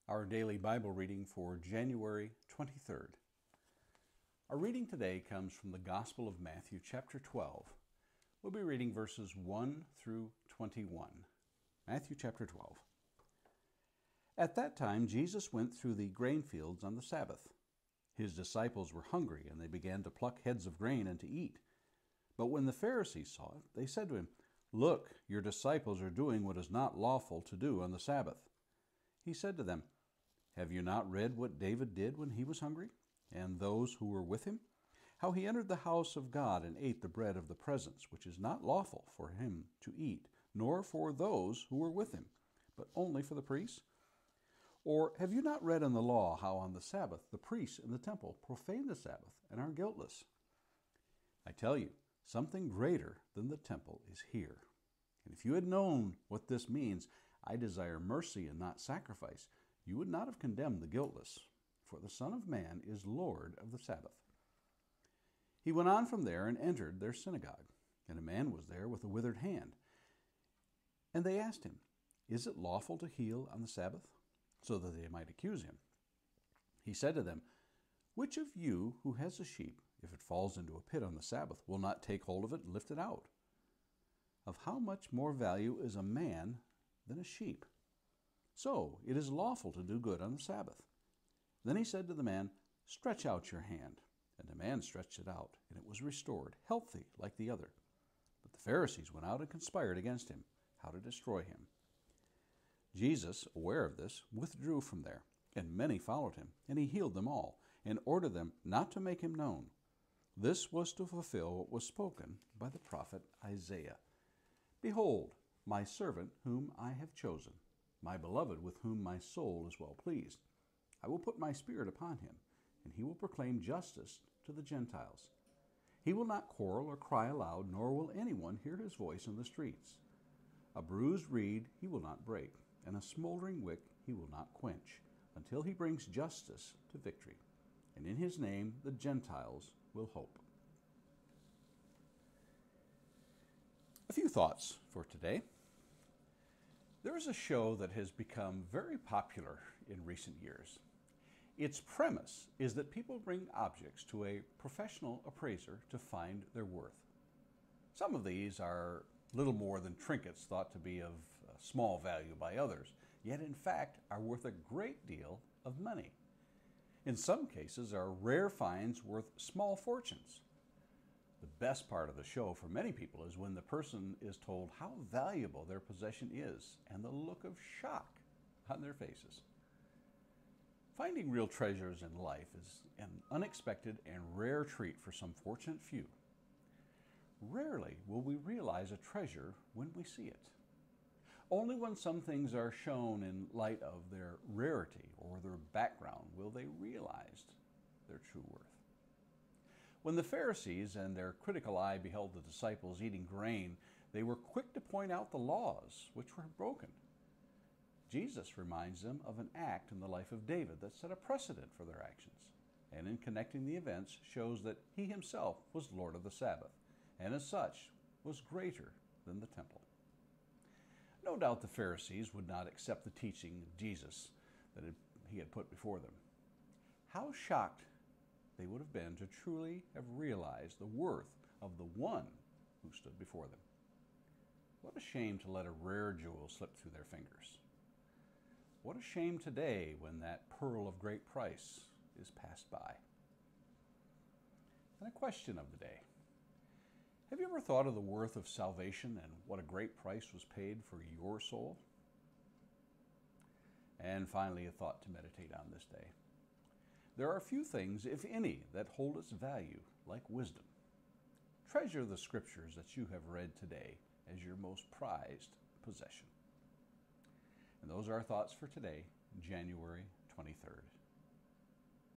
Our daily Bible reading for January 23rd. Our reading today comes from the Gospel of Matthew, chapter 12. We'll be reading verses 1 through 21. Matthew chapter 12. At that time, Jesus went through the grain fields on the Sabbath. His disciples were hungry, and they began to pluck heads of grain and to eat. But when the Pharisees saw it, they said to him, "Look, your disciples are doing what is not lawful to do on the Sabbath." He said to them, "Have you not read what David did when he was hungry, and those who were with him? How he entered the house of God and ate the bread of the presence, which is not lawful for him to eat, nor for those who were with him, but only for the priests? Or have you not read in the law how on the Sabbath the priests in the temple profane the Sabbath and are guiltless? I tell you, something greater than the temple is here. And if you had known what this means, I desire mercy and not sacrifice, you would not have condemned the guiltless, for the Son of Man is Lord of the Sabbath." He went on from there and entered their synagogue, and a man was there with a withered hand. And they asked him, "Is it lawful to heal on the Sabbath?" so that they might accuse him. He said to them, "Which of you who has a sheep, if it falls into a pit on the Sabbath, will not take hold of it and lift it out? Of how much more value is a man than a sheep? So it is lawful to do good on the Sabbath." Then he said to the man, "Stretch out your hand." And the man stretched it out, and it was restored, healthy like the other. But the Pharisees went out and conspired against him, how to destroy him. Jesus, aware of this, withdrew from there, and many followed him, and he healed them all, and ordered them not to make him known. This was to fulfill what was spoken by the prophet Isaiah. "Behold, my servant whom I have chosen, my beloved with whom my soul is well pleased. I will put my spirit upon him, and he will proclaim justice to the Gentiles. He will not quarrel or cry aloud, nor will anyone hear his voice in the streets. A bruised reed he will not break, and a smoldering wick he will not quench, until he brings justice to victory. And in his name the Gentiles will hope." A few thoughts for today. There is a show that has become very popular in recent years. Its premise is that people bring objects to a professional appraiser to find their worth. Some of these are little more than trinkets thought to be of small value by others, yet in fact are worth a great deal of money. In some cases are rare finds worth small fortunes. The best part of the show for many people is when the person is told how valuable their possession is and the look of shock on their faces. Finding real treasures in life is an unexpected and rare treat for some fortunate few. Rarely will we realize a treasure when we see it. Only when some things are shown in light of their rarity or their background will they realize their true worth. When the Pharisees and their critical eye beheld the disciples eating grain, they were quick to point out the laws which were broken. Jesus reminds them of an act in the life of David that set a precedent for their actions, and in connecting the events shows that he himself was Lord of the Sabbath, and as such was greater than the temple. No doubt the Pharisees would not accept the teaching of Jesus that he had put before them. How shocked they would have been to truly have realized the worth of the one who stood before them. What a shame to let a rare jewel slip through their fingers. What a shame today when that pearl of great price is passed by. And a question of the day. Have you ever thought of the worth of salvation and what a great price was paid for your soul? And finally, a thought to meditate on this day. There are few things, if any, that hold its value like wisdom. Treasure the scriptures that you have read today as your most prized possession. And those are our thoughts for today, January 23rd.